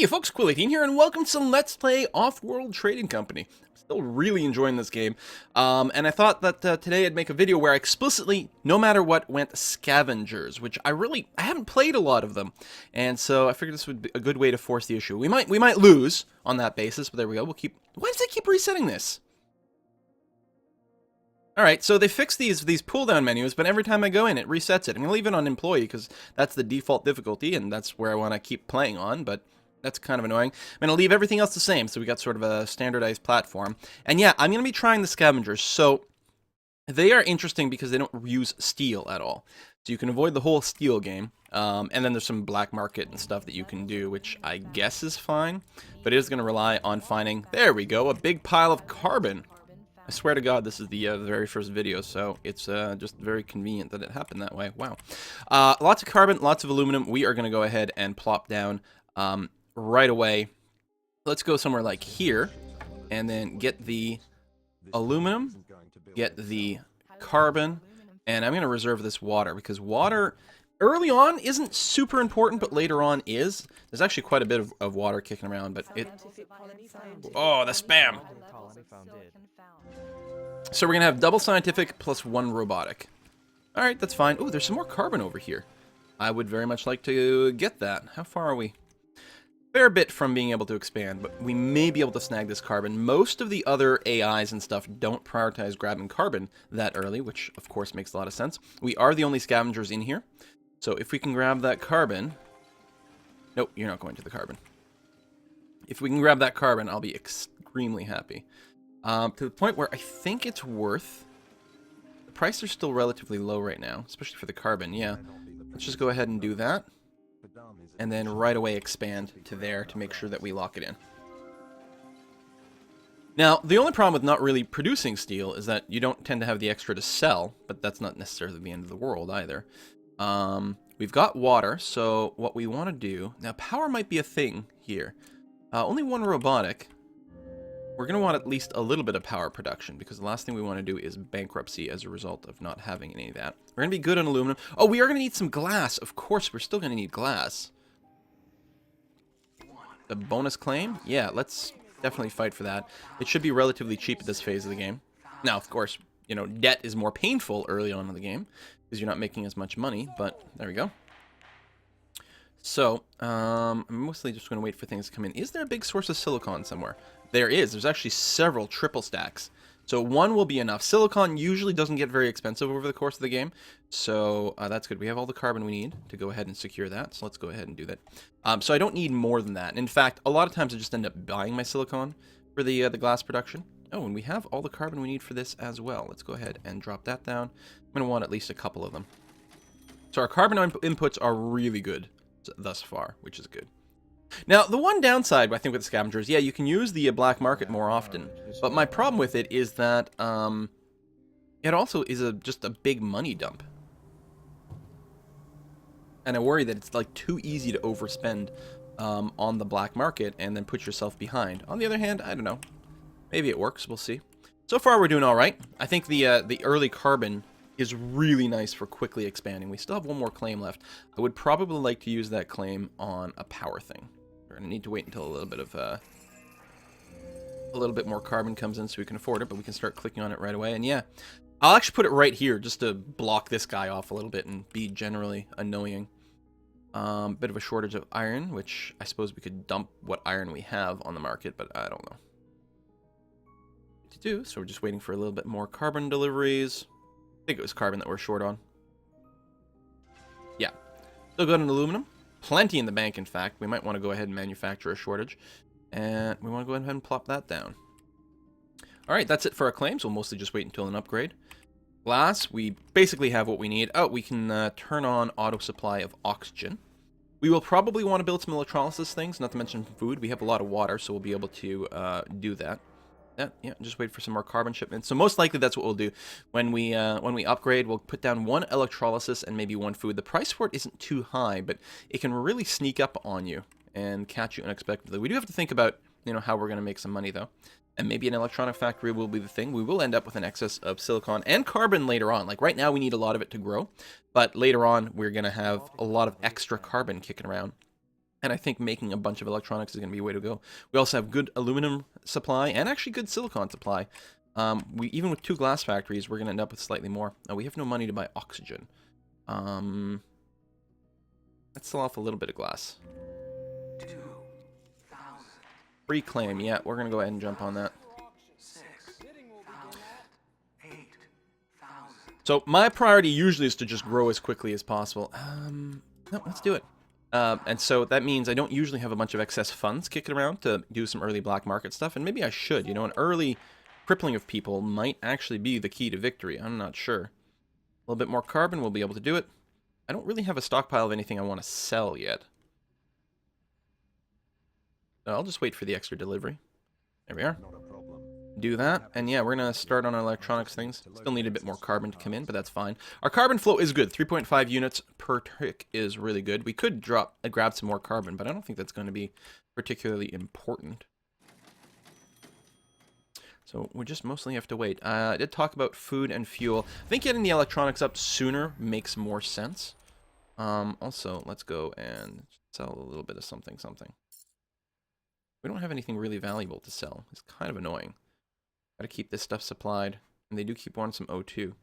Hey folks, Quill18 here, and welcome to Let's Play Offworld Trading Company. I'm still really enjoying this game, and I thought that today I'd make a video where I explicitly, no matter what, went Scavengers, which I haven't played a lot of them, and so I figured this would be a good way to force the issue. We might lose on that basis, but there we go. Why does it keep resetting this? Alright, so they fixed these pull-down menus, but every time I go in, it resets it. I'm going to leave it on employee, because that's the default difficulty, and that's where I want to keep playing on, but that's kind of annoying. I'm going to leave everything else the same, so we got sort of a standardized platform. And yeah, I'm going to be trying the Scavengers, so they are interesting because they don't use steel at all. So you can avoid the whole steel game, and then there's some black market and stuff that you can do, which I guess is fine, but it is going to rely on finding, there we go, a big pile of carbon. I swear to God, this is the very first video, so it's just very convenient that it happened that way. Wow. Lots of carbon, lots of aluminum. We are going to go ahead and plop down right away. Let's go somewhere like here, and then get the aluminum, get the carbon, and I'm going to reserve this water, because water early on isn't super important, but later on is. There's actually quite a bit of water kicking around, but it... Oh, the spam! So we're going to have double scientific plus one robotic. Alright, that's fine. Ooh, there's some more carbon over here. I would very much like to get that. How far are we? Fair bit from being able to expand, but we may be able to snag this carbon. Most of the other AIs and stuff don't prioritize grabbing carbon that early, which of course makes a lot of sense. We are the only scavengers in here, so if we can grab that carbon... Nope, you're not going to the carbon. If we can grab that carbon, I'll be extremely happy. To the point where I think it's worth... The prices are still relatively low right now, especially for the carbon, yeah. Let's just go ahead and do that. And then right away expand to there to make sure that we lock it in. Now, the only problem with not really producing steel is that you don't tend to have the extra to sell, but that's not necessarily the end of the world either. We've got water, so what we want to do... Now, power might be a thing here. Only one robotic. We're going to want at least a little bit of power production, because the last thing we want to do is bankruptcy as a result of not having any of that. We're going to be good on aluminum. Oh, we are going to need some glass. Of course, we're still going to need glass. The bonus claim? Yeah, let's definitely fight for that. It should be relatively cheap at this phase of the game. Now, of course, you know, debt is more painful early on in the game, because you're not making as much money, but there we go. So, I'm mostly just going to wait for things to come in. Is there a big source of silicon somewhere? There is. There's actually several triple stacks. So one will be enough. Silicon usually doesn't get very expensive over the course of the game. So that's good. We have all the carbon we need to go ahead and secure that. So let's go ahead and do that. So I don't need more than that. In fact, a lot of times I just end up buying my silicon for the glass production. Oh, and we have all the carbon we need for this as well. Let's go ahead and drop that down. I'm going to want at least a couple of them. So our carbon inputs are really good thus far, which is good. Now, the one downside, I think, with the scavengers, yeah, you can use the black market more often, but my problem with it is that it also is just a big money dump. And I worry that it's like too easy to overspend on the black market and then put yourself behind. On the other hand, I don't know. Maybe it works, we'll see. So far, we're doing all right. I think the early carbon is really nice for quickly expanding. We still have one more claim left. I would probably like to use that claim on a power thing. We're going to need to wait until a little bit more carbon comes in so we can afford it, but we can start clicking on it right away. And yeah, I'll actually put it right here just to block this guy off a little bit and be generally annoying. Bit of a shortage of iron, which I suppose we could dump what iron we have on the market, but I don't know what to do. So we're just waiting for a little bit more carbon deliveries. I think it was carbon that we're short on. Yeah. Still good on aluminum. Plenty in the bank, in fact. We might want to go ahead and manufacture a shortage. And we want to go ahead and plop that down. Alright, that's it for our claims. We'll mostly just wait until an upgrade. Glass, we basically have what we need. Oh, we can turn on auto supply of oxygen. We will probably want to build some electrolysis things, not to mention food. We have a lot of water, so we'll be able to do that. Yeah, just wait for some more carbon shipments. So most likely that's what we'll do. When we upgrade, we'll put down one electrolysis and maybe one food. The price for it isn't too high, but it can really sneak up on you and catch you unexpectedly. We do have to think about, you know, how we're going to make some money, though. And maybe an electronic factory will be the thing. We will end up with an excess of silicon and carbon later on. Like right now, we need a lot of it to grow. But later on, we're going to have a lot of extra carbon kicking around. And I think making a bunch of electronics is going to be a way to go. We also have good aluminum supply and actually good silicon supply. Even with 2 glass factories, we're going to end up with slightly more. We have no money to buy oxygen. Let's sell off a little bit of glass. 2,000. Free claim. Yeah, we're going to go ahead and jump on that. 6,000. 8,000. So my priority usually is to just grow as quickly as possible. No, let's do it. And so that means I don't usually have a bunch of excess funds kicking around to do some early black market stuff. And maybe I should. You know, an early crippling of people might actually be the key to victory. I'm not sure. A little bit more carbon, we'll be able to do it. I don't really have a stockpile of anything I want to sell yet. So I'll just wait for the extra delivery. There we are. Do that, and yeah, we're gonna start on our electronics things. Still need a bit more carbon to come in, but that's fine. Our carbon flow is good. 3.5 units per tick is really good. We could grab some more carbon, but I don't think that's going to be particularly important. So we just mostly have to wait. I did talk about food and fuel. I think getting the electronics up sooner makes more sense. Also, let's go and sell a little bit of something. We don't have anything really valuable to sell. It's kind of annoying. Gotta keep this stuff supplied. And they do keep wanting some O2.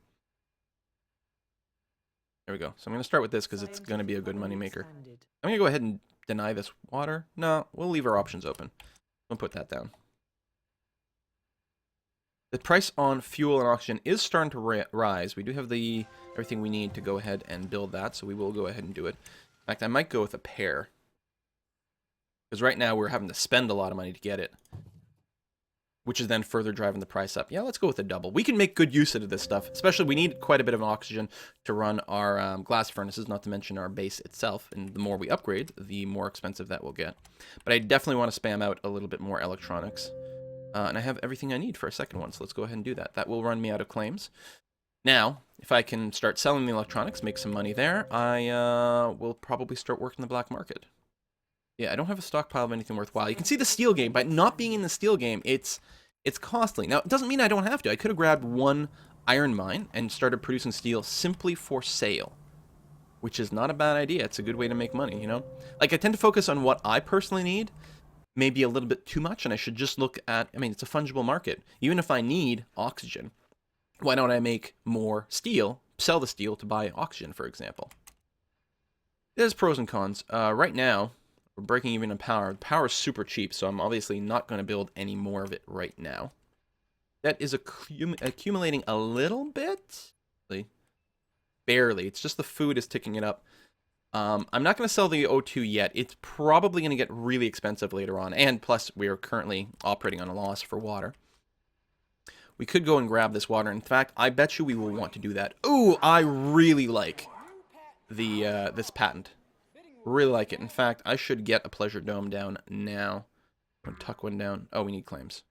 There we go. So I'm going to start with this because it's going to be a good money maker. I'm going to go ahead and deny this water. No, we'll leave our options open. We'll put that down. The price on fuel and oxygen is starting to rise. We do have everything we need to go ahead and build that, so we will go ahead and do it. In fact, I might go with a pair. Because right now we're having to spend a lot of money to get it. Which is then further driving the price up. Yeah, let's go with a double. We can make good use of this stuff. Especially, we need quite a bit of oxygen to run our glass furnaces, not to mention our base itself. And the more we upgrade, the more expensive that will get. But I definitely want to spam out a little bit more electronics. And I have everything I need for a second one, so let's go ahead and do that. That will run me out of claims. Now, if I can start selling the electronics, make some money there, I will probably start working the black market. Yeah, I don't have a stockpile of anything worthwhile. You can see the steel game. By not being in the steel game, it's costly. Now, it doesn't mean I don't have to. I could have grabbed one iron mine and started producing steel simply for sale, which is not a bad idea. It's a good way to make money, you know? Like, I tend to focus on what I personally need, maybe a little bit too much, and I should just look at, I mean, it's a fungible market. Even if I need oxygen, why don't I make more steel, sell the steel to buy oxygen, for example? There's pros and cons. Right now, we're breaking even in power. Power is super cheap, so I'm obviously not going to build any more of it right now. That is accumulating a little bit. Barely. It's just the food is ticking it up. I'm not going to sell the O2 yet. It's probably going to get really expensive later on. And plus, we are currently operating on a loss for water. We could go and grab this water. In fact, I bet you we will want to do that. Ooh, I really like this patent. Really like it. In fact, I should get a pleasure dome down now. I'm gonna tuck one down. Oh, we need claims.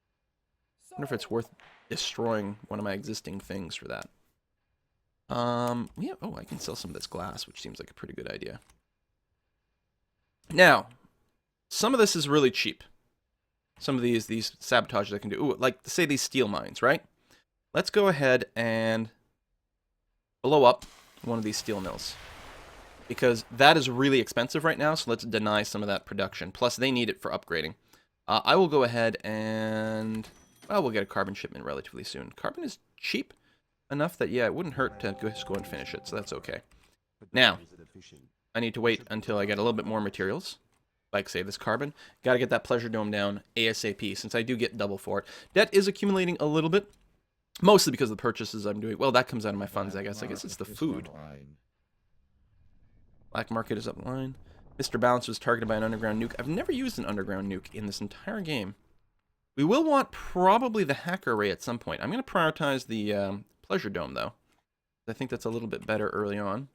I wonder if it's worth destroying one of my existing things for that. Yeah. Oh, I can sell some of this glass, which seems like a pretty good idea. Now, some of this is really cheap. Some of these sabotages I can do. Ooh, like, say these steel mines, right? Let's go ahead and blow up one of these steel mills. Because that is really expensive right now, so let's deny some of that production. Plus, they need it for upgrading. I will go ahead and... well, we'll get a carbon shipment relatively soon. Carbon is cheap enough that, yeah, it wouldn't hurt to just go and finish it, so that's okay. Now, I need to wait until I get a little bit more materials. Like, say, this carbon. Got to get that pleasure dome down ASAP, since I do get double for it. Debt is accumulating a little bit. Mostly because of the purchases I'm doing. Well, that comes out of my funds, I guess. I guess it's the food. Black market is up line. Mr. Balance was targeted by an underground nuke. I've never used an underground nuke in this entire game. We will want probably the hacker array at some point. I'm going to prioritize the pleasure dome, though. I think that's a little bit better early on.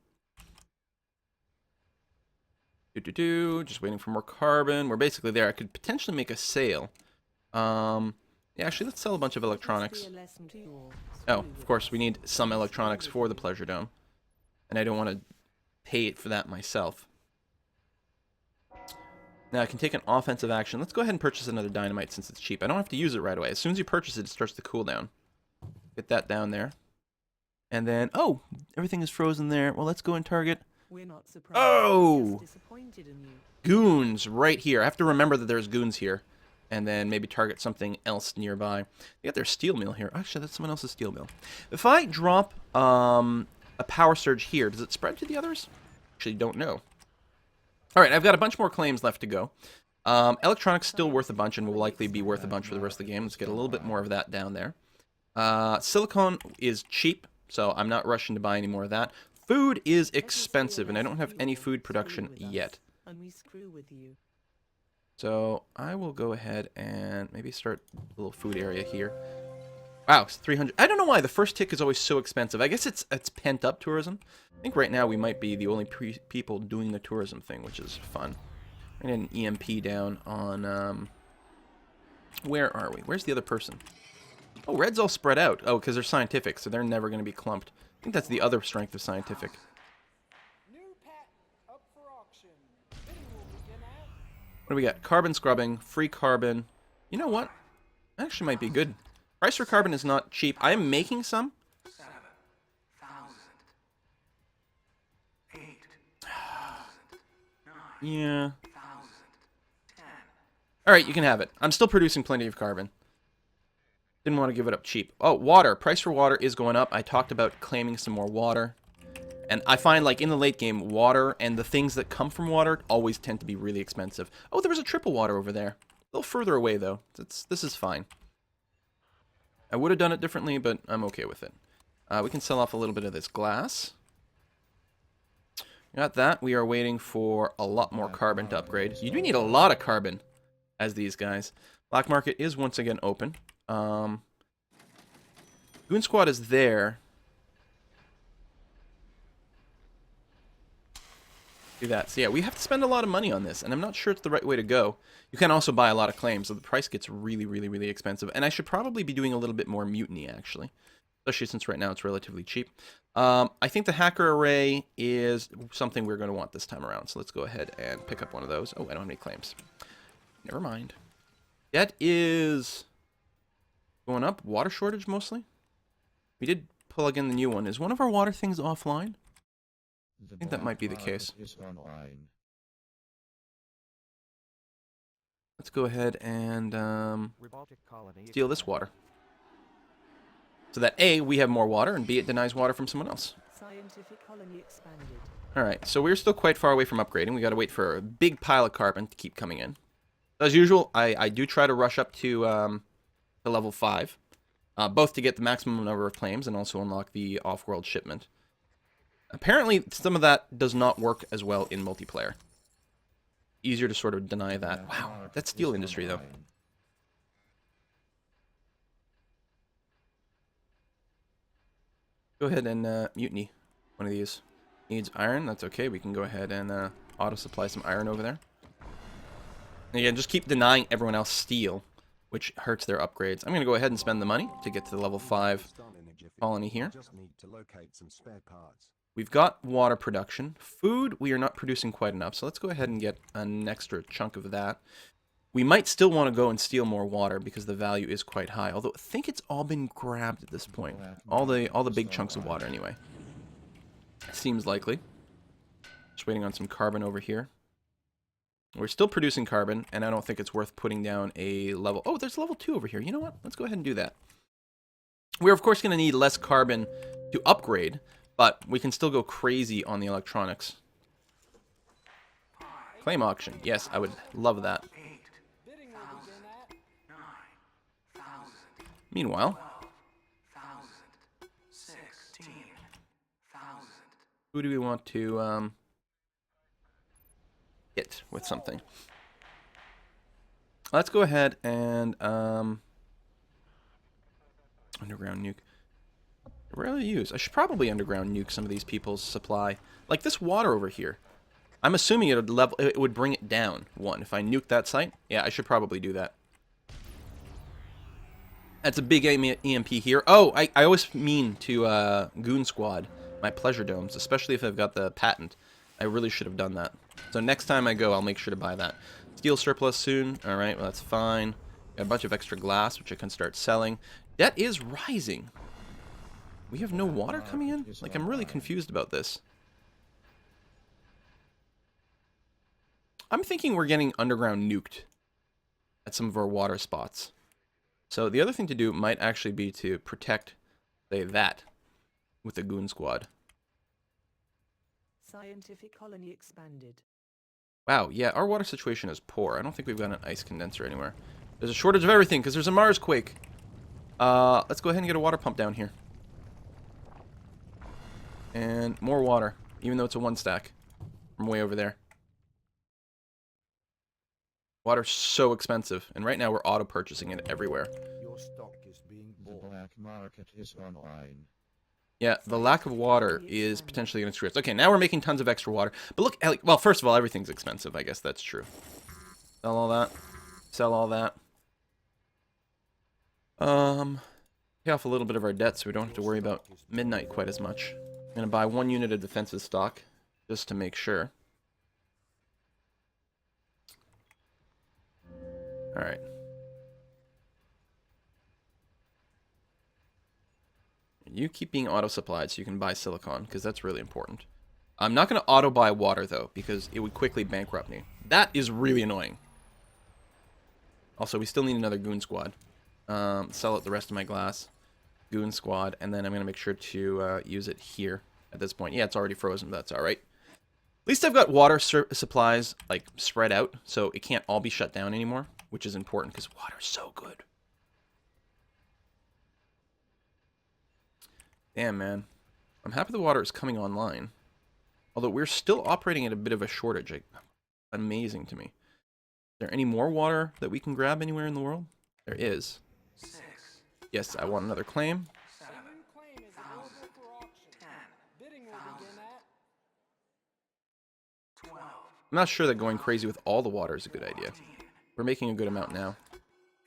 Just waiting for more carbon. We're basically there. I could potentially make a sale. Yeah, actually, let's sell a bunch of electronics. Oh, of course, we need some electronics for the pleasure dome. And I don't want to pay for that myself. Now I can take an offensive action. Let's go ahead and purchase another dynamite since it's cheap. I don't have to use it right away. As soon as you purchase it, it starts to cool down. Get that down there. And then, oh, everything is frozen there. Well, let's go and target. We're not surprised. Oh! Disappointed in you. goons right here. I have to remember that there's goons here. And then maybe target something else nearby. They got their steel mill here. Actually, that's someone else's steel mill. If I drop a power surge here, does it spread to the others? Actually, don't know. All right, I've got a bunch more claims left to go. Electronics still worth a bunch and will likely be worth a bunch for the rest of the game. Let's get a little bit more of that down there. Silicon is cheap, so I'm not rushing to buy any more of that. Food is expensive, and I don't have any food production yet. So I will go ahead and maybe start a little food area here. Wow, it's 300. I don't know why the first tick is always so expensive. I guess it's pent-up tourism. I think right now we might be the only people doing the tourism thing, which is fun. I need an EMP down on... where are we? Where's the other person? Oh, red's all spread out. Oh, because they're scientific, so they're never going to be clumped. I think that's the other strength of scientific. What do we got? Carbon scrubbing, free carbon. You know what? That actually might be good. Price for carbon is not cheap. I am making some. 7,000. 8,000. Yeah. 1,000. 10. Alright, you can have it. I'm still producing plenty of carbon. Didn't want to give it up cheap. Oh, water. Price for water is going up. I talked about claiming some more water. And I find, like, in the late game, water and the things that come from water always tend to be really expensive. Oh, there was a triple water over there. A little further away, though. This is fine. I would have done it differently, but I'm okay with it. We can sell off a little bit of this glass. Got that. We are waiting for a lot more carbon to upgrade. You do need a lot of carbon as these guys. Black market is once again open. Goon Squad is there. Do that. So yeah, we have to spend a lot of money on this, and I'm not sure it's the right way to go. You can also buy a lot of claims, so the price gets really, really, really expensive. And I should probably be doing a little bit more mutiny, actually. Especially since right now it's relatively cheap. I think the hacker array is something we're going to want this time around. So let's go ahead and pick up one of those. Oh, I don't have any claims. Never mind. That is going up. Water shortage, mostly. We did plug in the new one. Is one of our water things offline? I think that might be the case. Let's go ahead and steal this water. So that A, we have more water, and B, it denies water from someone else. Alright, so we're still quite far away from upgrading. We gotta wait for a big pile of carbon to keep coming in. As usual, I do try to rush up to level 5. Both to get the maximum number of claims and also unlock the off-world shipment. Apparently, some of that does not work as well in multiplayer. Easier to sort of deny that. Wow, that's steel industry, though. Go ahead and mutiny one of these. Needs iron, that's okay. We can go ahead and auto-supply some iron over there. And again, just keep denying everyone else steel, which hurts their upgrades. I'm going to go ahead and spend the money to get to the level 5 colony here. We've got water production. Food, we are not producing quite enough, so let's go ahead and get an extra chunk of that. We might still want to go and steal more water because the value is quite high, although I think it's all been grabbed at this point. All the big chunks of water, anyway. Seems likely. Just waiting on some carbon over here. We're still producing carbon, and I don't think it's worth putting down a level... Oh, there's level 2 over here. You know what? Let's go ahead and do that. We're, of course, going to need less carbon to upgrade, but we can still go crazy on the electronics. Claim auction. Yes, I would love that. Meanwhile, who do we want to hit with something? Let's go ahead and underground nuke. Rarely used. I should probably underground nuke some of these people's supply. Like this water over here. I'm assuming it would bring it down. One, if I nuke that site, yeah, I should probably do that. That's a big EMP here. Oh, I always mean to Goon Squad my pleasure domes, especially if I've got the patent. I really should have done that. So next time I go, I'll make sure to buy that. Steel surplus soon. All right, well, that's fine. Got a bunch of extra glass, which I can start selling. Debt is rising. We have no water coming in? Like, I'm really confused about this. I'm thinking we're getting underground nuked at some of our water spots. So the other thing to do might actually be to protect, say, that with the goon squad. Scientific colony expanded. Wow, yeah, our water situation is poor. I don't think we've got an ice condenser anywhere. There's a shortage of everything because there's a Mars quake. Let's go ahead and get a water pump down here. And more water, even though it's a 1 stack from way over there. Water's so expensive, and right now we're auto-purchasing it everywhere. Your stock is being bought. The black market is online. Yeah, the lack of water is potentially going to screw us. Okay, now we're making tons of extra water. But look, well, first of all, everything's expensive. I guess that's true. Sell all that. Sell all that. Pay off a little bit of our debt so we don't have to worry about midnight quite as much. I'm going to buy 1 unit of defensive stock just to make sure. Alright. You keep being auto-supplied so you can buy silicon, because that's really important. I'm not going to auto-buy water, though, because it would quickly bankrupt me. That is really annoying. Also, we still need another goon squad. Sell out the rest of my glass. Goon squad, and then I'm going to make sure to use it here at this point. Yeah, it's already frozen, but that's alright. At least I've got water supplies, like, spread out, so it can't all be shut down anymore, which is important, because water's so good. Damn, man. I'm happy the water is coming online. Although we're still operating at a bit of a shortage. Amazing to me. Is there any more water that we can grab anywhere in the world? There is. 6, Yes, I want another claim. 7, 1,000, 10, 12, I'm not sure that going crazy with all the water is a good idea. 14, We're making a good amount now.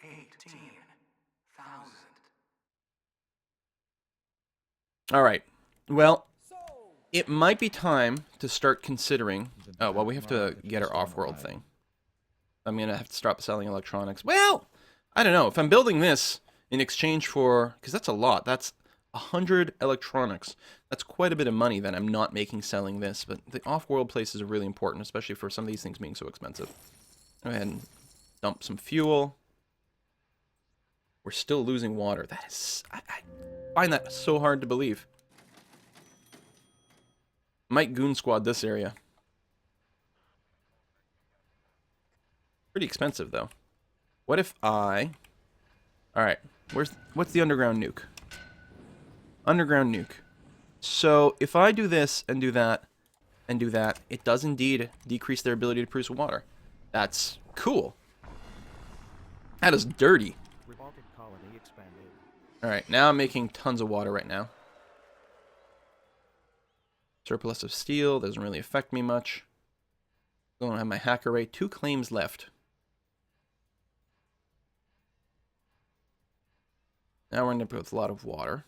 18,000. Alright. Well, it might be time to start considering... Oh, well, we have to get our off-world thing. I'm going to have to stop selling electronics. Well, I don't know. If I'm building this in exchange for... Because that's a lot. That's 100 electronics. That's quite a bit of money that I'm not making selling this. But the off-world places are really important, especially for some of these things being so expensive. Go ahead and dump some fuel. We're still losing water. That is... I find that so hard to believe. Might goon squad this area. Pretty expensive, though. What if I... Alright, what's the underground nuke? Underground nuke. So, if I do this, and do that, and do that, it does indeed decrease their ability to produce water. That's cool. That is dirty. Robotic colony expanded. Alright, now I'm making tons of water right now. Surplus of steel doesn't really affect me much. Don't have my hacker rate. 2 claims left. Now we're going to put with a lot of water.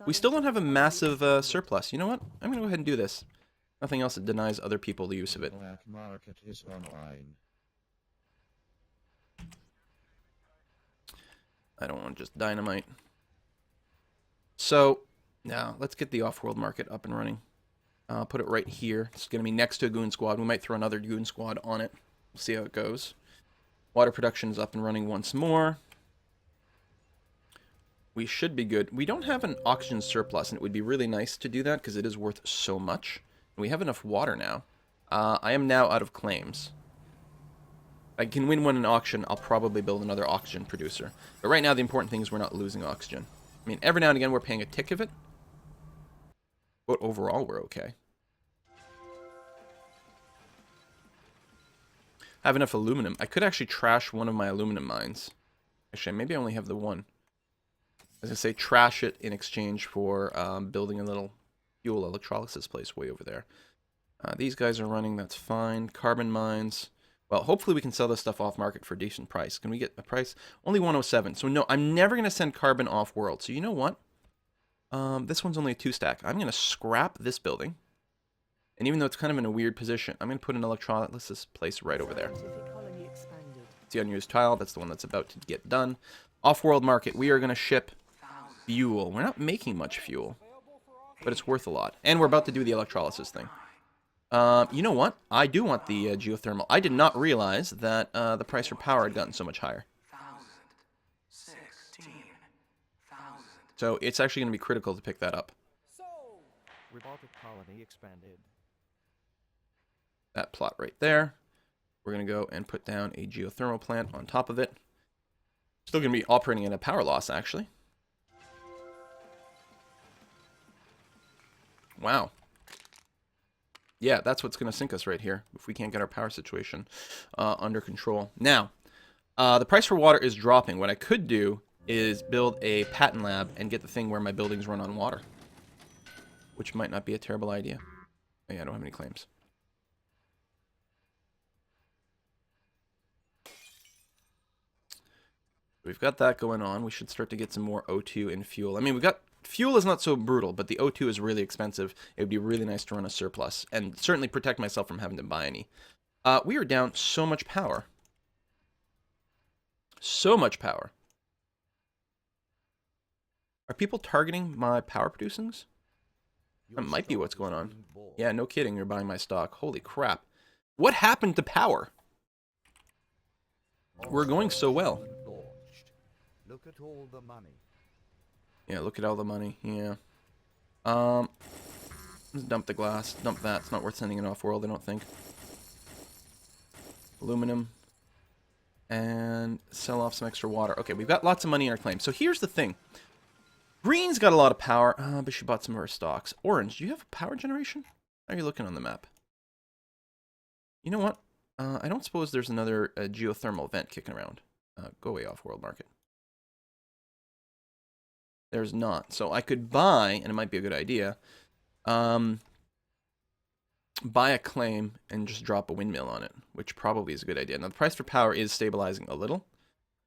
We still don't have a massive surplus. You know what? I'm going to go ahead and do this. Nothing else that denies other people the use of it. Black market is online. I don't want just dynamite. So, now, let's get the off-world market up and running. Put it right here. It's going to be next to a goon squad. We might throw another goon squad on it. We'll see how it goes. Water production is up and running once more. We should be good. We don't have an oxygen surplus, and it would be really nice to do that because it is worth so much. And we have enough water now. I am now out of claims. I can win one in auction. I'll probably build another oxygen producer. But right now, the important thing is we're not losing oxygen. I mean, every now and again, we're paying a tick of it. But overall, we're okay. I have enough aluminum. I could actually trash one of my aluminum mines. Actually, maybe I only have the one. I was going to say trash it in exchange for building a little fuel electrolysis place way over there. These guys are running, that's fine. Carbon mines. Well, hopefully we can sell this stuff off market for a decent price. Can we get a price? Only 107. So no, I'm never going to send carbon off world. So you know what? This one's only a 2 stack. I'm going to scrap this building. And even though it's kind of in a weird position, I'm going to put an electrolysis place right over there. It's the unused tile. That's the one that's about to get done. Off-world market. We are going to ship fuel. We're not making much fuel, but it's worth a lot. And we're about to do the electrolysis thing. You know what? I do want the geothermal. I did not realize that the price for power had gotten so much higher. 16,000. So it's actually going to be critical to pick that up. Sold. Robotic colony expanded. That plot right there. We're going to go and put down a geothermal plant on top of it. Still going to be operating at a power loss, actually. Wow. Yeah, that's what's going to sink us right here if we can't get our power situation under control. Now, the price for water is dropping. What I could do is build a patent lab and get the thing where my buildings run on water, which might not be a terrible idea. Oh, yeah, I don't have any claims. We've got that going on. We should start to get some more O2 and fuel. I mean, we've got... Fuel is not so brutal, but the O2 is really expensive. It would be really nice to run a surplus, and certainly protect myself from having to buy any. We are down so much power. So much power. Are people targeting my power producings? That might be what's going on. Yeah, no kidding, you're buying my stock. Holy crap. What happened to power? We're going so well. Look at all the money. Yeah, look at all the money. Yeah. Let's dump the glass. Dump that. It's not worth sending it off-world, I don't think. Aluminum. And sell off some extra water. Okay, we've got lots of money in our claim. So here's the thing. Green's got a lot of power, but she bought some of her stocks. Orange, do you have power generation? How are you looking on the map? You know what? I don't suppose there's another geothermal vent kicking around. Go away, off-world market. There's not. So I could buy, and it might be a good idea, buy a claim and just drop a windmill on it, which probably is a good idea. Now, the price for power is stabilizing a little,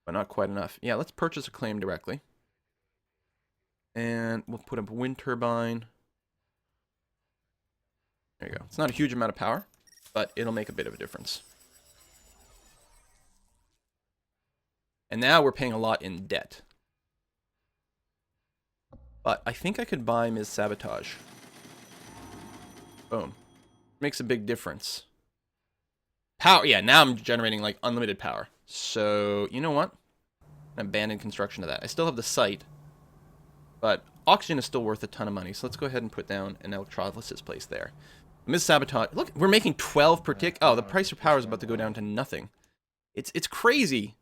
but not quite enough. Yeah, let's purchase a claim directly. And we'll put up a wind turbine. There you go. It's not a huge amount of power, but it'll make a bit of a difference. And now we're paying a lot in debt. But I think I could buy Ms. Sabotage. Boom. Makes a big difference. Power, yeah, now I'm generating like unlimited power. So, you know what? Abandon construction of that. I still have the site, but oxygen is still worth a ton of money. So let's go ahead and put down an electrolysis place there. Ms. Sabotage, look, we're making 12 per tick. Oh, the price of power is about to go down to nothing. It's crazy.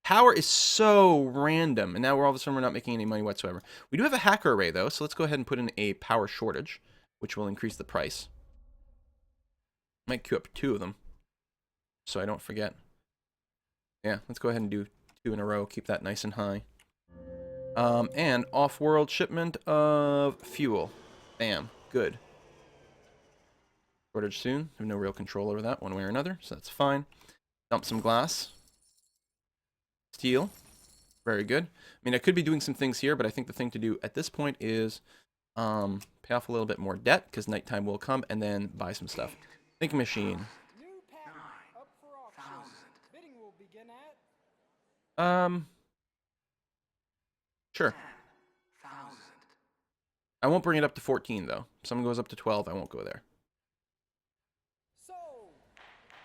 Power is so random, and now we're all of a sudden we're not making any money whatsoever. We do have a hacker array, though, so let's go ahead and put in a power shortage, which will increase the price. Might queue up 2 of them, so I don't forget. Yeah, let's go ahead and do 2 in a row, keep that nice and high. And off-world shipment of fuel. Bam, good. Shortage soon. I have no real control over that one way or another, so that's fine. Dump some glass. Steel. Very good. I mean, I could be doing some things here, but I think the thing to do at this point is pay off a little bit more debt, because nighttime will come, and then buy some stuff. Think machine. New patent up for auction. Bidding will begin at Sure. I won't bring it up to 14, though. If someone goes up to 12, I won't go there. sold.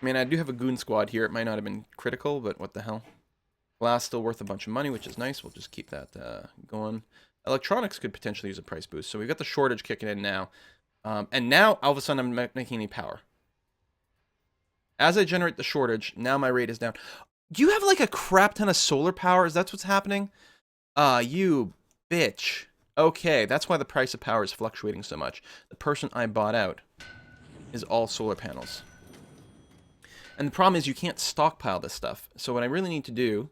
I mean, I do have a goon squad here. It might not have been critical, but what the hell. Glass still worth a bunch of money, which is nice. We'll just keep that going. Electronics could potentially use a price boost. So we've got the shortage kicking in now. And now, all of a sudden, I'm not making any power. As I generate the shortage, now my rate is down. Do you have like a crap ton of solar power? Is that what's happening? You bitch. Okay, that's why the price of power is fluctuating so much. The person I bought out is all solar panels. And the problem is you can't stockpile this stuff. So what I really need to do,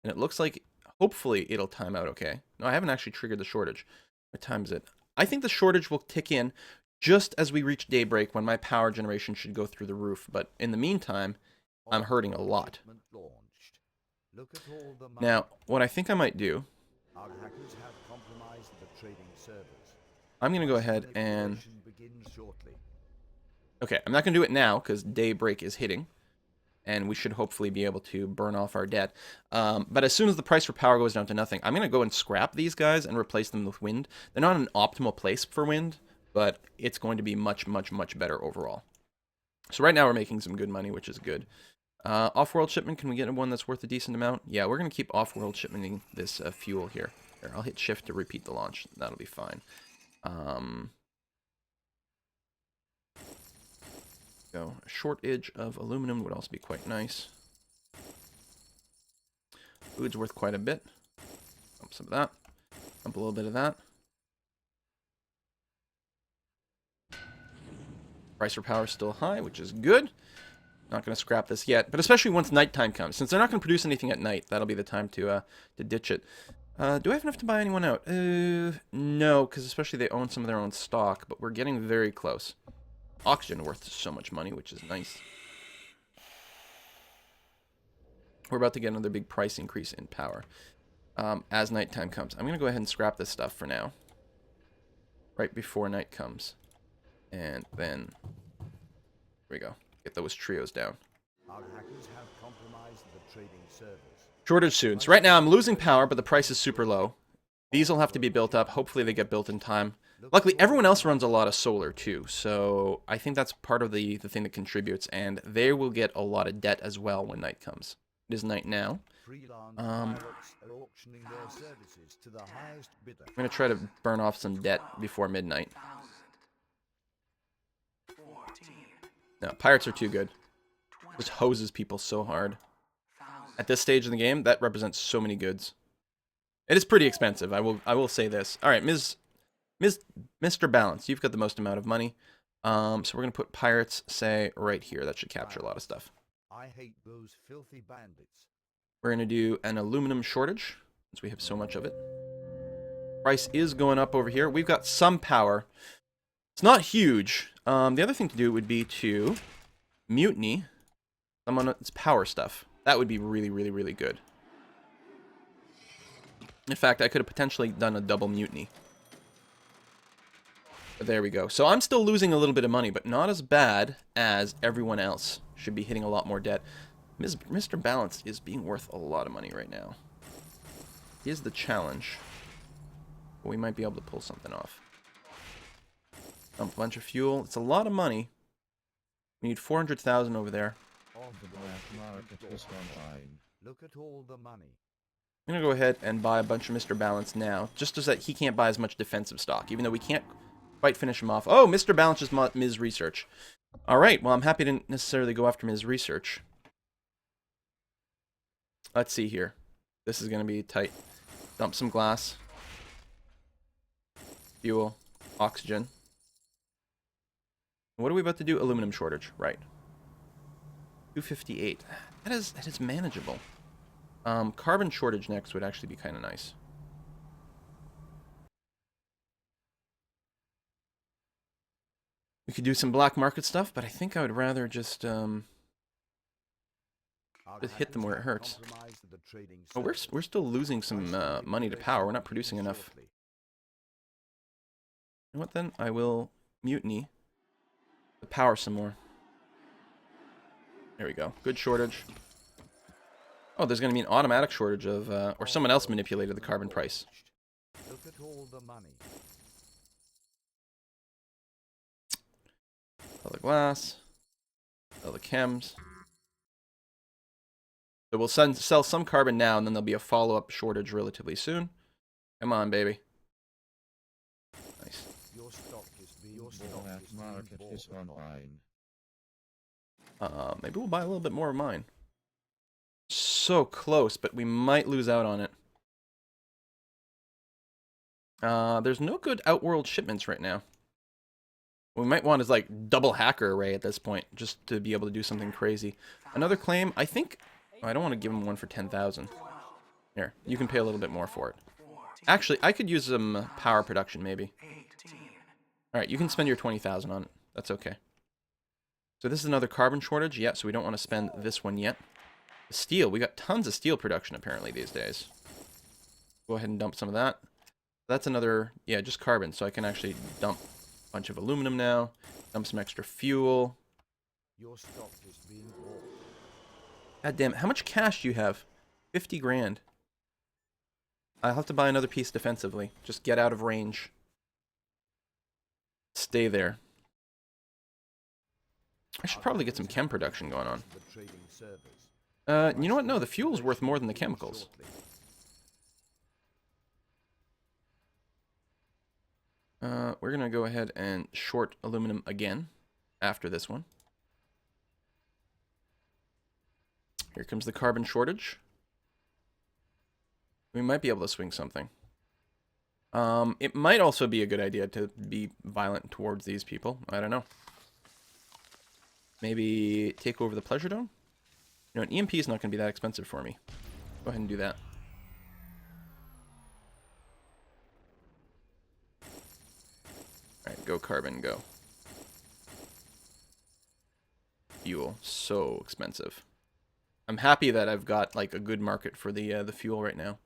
and it looks like hopefully it'll time out okay. No, I haven't actually triggered the shortage. What time is it? I think the shortage will tick in just as we reach daybreak when my power generation should go through the roof. But in the meantime, I'm hurting a lot. Now, what I think I might do, Our hackers have compromised the trading servers. I'm going to go ahead and... Operation begins shortly. Okay, I'm not going to do it now because daybreak is hitting. And we should hopefully be able to burn off our debt. But as soon as the price for power goes down to nothing, I'm going to go and scrap these guys and replace them with wind. They're not an optimal place for wind, but it's going to be much, much, much better overall. So right now we're making some good money, which is good. Off-world shipment, can we get one that's worth a decent amount? Yeah, we're going to keep off-world shipmenting this fuel here. Here, I'll hit shift to repeat the launch. That'll be fine. Go. A shortage of aluminum would also be quite nice. Food's worth quite a bit. Dump some of that. Dump a little bit of that. Price for power is still high, which is good. Not going to scrap this yet, but especially once nighttime comes. Since they're not going to produce anything at night, that'll be the time to ditch it. Do I have enough to buy anyone out? No, because especially they own some of their own stock, but we're getting very close. Oxygen worth so much money, which is nice. We're about to get another big price increase in power as nighttime comes. I'm going to go ahead and scrap this stuff for now, right before night comes. And then, here we go. Get those trios down. Our hackers have compromised the trading servers. Shortage soon. So right now I'm losing power, but the price is super low. These will have to be built up. Hopefully they get built in time. Luckily, everyone else runs a lot of solar too, so I think that's part of the thing that contributes, and they will get a lot of debt as well when night comes. It is night now. I'm going to try to burn off some debt before midnight. No, pirates are too good. Just hoses people so hard. At this stage in the game, that represents so many goods. It is pretty expensive, I will say this. Alright, Mr. Balance, you've got the most amount of money. So we're going to put pirates, say, right here. That should capture a lot of stuff. I hate those filthy bandits. We're going to do an aluminum shortage, since we have so much of it. Price is going up over here. We've got some power. It's not huge. The other thing to do would be to mutiny some on its power stuff. That would be really, really, really good. In fact, I could have potentially done a double mutiny. But there we go. So I'm still losing a little bit of money, but not as bad as everyone else. Should be hitting a lot more debt. Mr. Balance is being worth a lot of money right now. Here's the challenge. But we might be able to pull something off. Dump a bunch of fuel. It's a lot of money. We need 400,000 over there. The black market is online. Look at all the money. I'm going to go ahead and buy a bunch of Mr. Balance now, just so that he can't buy as much defensive stock, even though we can't quite finish him off. Oh, Mr. Balance just bought Ms. Research. Alright, well, I'm happy to necessarily go after Ms. Research. Let's see here. This is going to be tight. Dump some glass. Fuel. Oxygen. What are we about to do? Aluminum shortage. Right. 258. That is manageable. Carbon shortage next would actually be kind of nice. We could do some black market stuff, but I think I would rather just hit them where it hurts. Oh, we're still losing some money to power. We're not producing enough. You know what then? I will mutiny the power some more. There we go. Good shortage. Oh, there's going to be an automatic shortage of, or someone else manipulated the carbon price. Look at all the money. Sell the glass. Sell the chems. So we'll sell some carbon now, and then there'll be a follow-up shortage relatively soon. Come on, baby. Nice. Your stock is being market is online. Maybe we'll buy a little bit more of mine. So close, but we might lose out on it. There's no good Outworld shipments right now. What we might want is like double hacker array at this point, just to be able to do something crazy. Another claim, I think. Oh, I don't want to give him one for 10,000. Here, you can pay a little bit more for it. Actually, I could use some power production maybe. All right, you can spend your 20,000 on it. That's okay. So this is another carbon shortage. Yeah, so we don't want to spend this one yet. Steel. We got tons of steel production apparently these days. Go ahead and dump some of that. That's another, yeah, just carbon. So I can actually dump a bunch of aluminum now. Dump some extra fuel. Your stock is being bought. God damn it. How much cash do you have? 50 grand. I'll have to buy another piece defensively. Just get out of range. Stay there. I should probably get some chem production going on. The trading servers. You know what? No, the fuel's worth more than the chemicals. We're gonna go ahead and short aluminum again after this one. Here comes the carbon shortage. We might be able to swing something. It might also be a good idea to be violent towards these people. I don't know. Maybe take over the Pleasure Dome? You know, an EMP is not going to be that expensive for me. Go ahead and do that. Alright, go carbon, go. Fuel, so expensive. I'm happy that I've got, like, a good market for the fuel right now.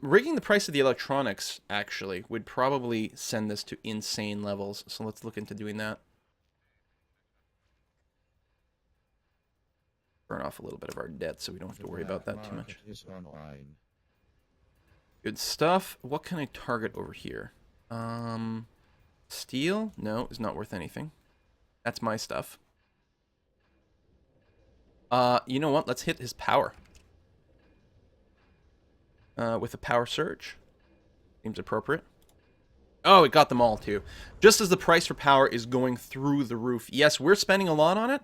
Rigging the price of the electronics, actually, would probably send this to insane levels. So let's look into doing that. Burn off a little bit of our debt so we don't have to worry about that too much. Good stuff. What can I target over here? Steel? No, is not worth anything. That's my stuff. You know what? Let's hit his power. With a power surge. Seems appropriate. Oh, it got them all too. Just as the price for power is going through the roof. Yes, we're spending a lot on it,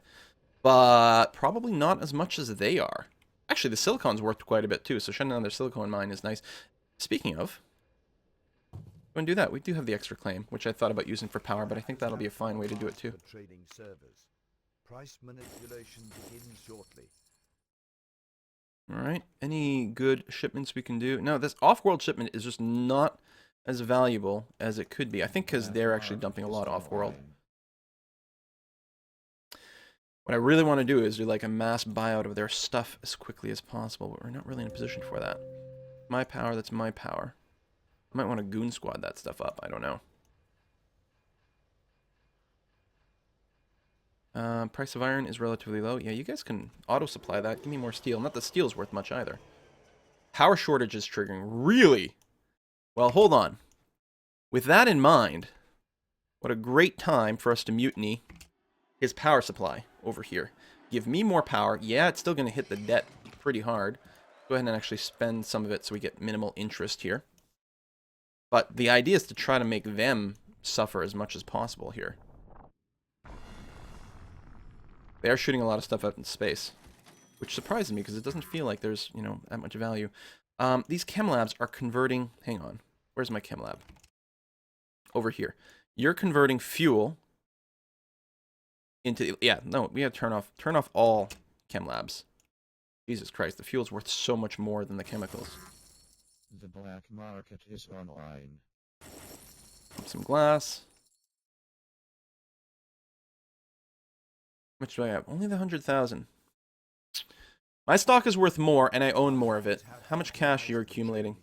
but probably not as much as they are. Actually, the silicon's worth quite a bit too, so shutting down their silicon mine is nice. Speaking of, go and do that. We do have the extra claim, which I thought about using for power, but I think that'll be a fine way to do it too. Trading servers. Price manipulation begins shortly. Alright, any good shipments we can do? No, this off-world shipment is just not as valuable as it could be. I think because they're actually dumping a lot off-world. What I really want to do is do like a mass buyout of their stuff as quickly as possible, but we're not really in a position for that. My power, that's my power. I might want to goon squad that stuff up, I don't know. Price of iron is relatively low. Yeah, you guys can auto-supply that. Give me more steel. Not that steel's worth much either. Power shortage is triggering. Really? Well, hold on. With that in mind, what a great time for us to mutiny his power supply over here. Give me more power. Yeah, it's still going to hit the debt pretty hard. Go ahead and actually spend some of it so we get minimal interest here. But the idea is to try to make them suffer as much as possible here. They are shooting a lot of stuff out in space, which surprises me because it doesn't feel like there's, you know, that much value. These chem labs are converting... Hang on. Where's my chem lab? Over here. You're converting fuel into... Yeah, no, we have to turn off all chem labs. Jesus Christ, the fuel's worth so much more than the chemicals. The black market is online. Some glass. How much do I have? Only the 100,000. My stock is worth more, and I own more of it. How much cash you're accumulating?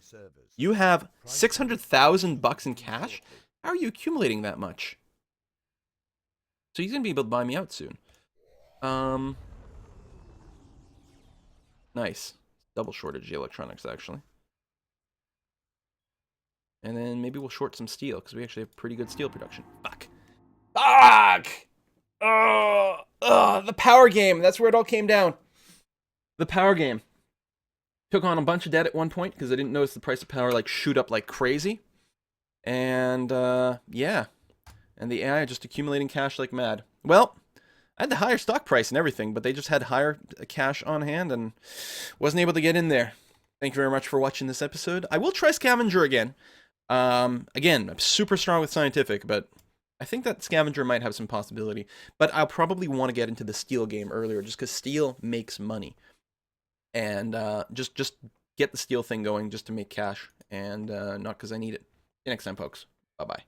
You have 600,000 bucks in cash? How are you accumulating that much? So he's gonna be able to buy me out soon. Nice. Double shortage the electronics, actually. And then maybe we'll short some steel, because we actually have pretty good steel production. Fuck. Fuck! The power game. That's where it all came down. The power game. Took on a bunch of debt at one point because I didn't notice the price of power like shoot up like crazy. And yeah. And the AI just accumulating cash like mad. Well, I had the higher stock price and everything, but they just had higher cash on hand and wasn't able to get in there. Thank you very much for watching this episode. I will try Scavenger again. Again, I'm super strong with scientific, but I think that Scavenger might have some possibility, but I'll probably want to get into the steel game earlier, just because steel makes money, and just get the steel thing going just to make cash, and not because I need it. See you next time, folks. Bye bye.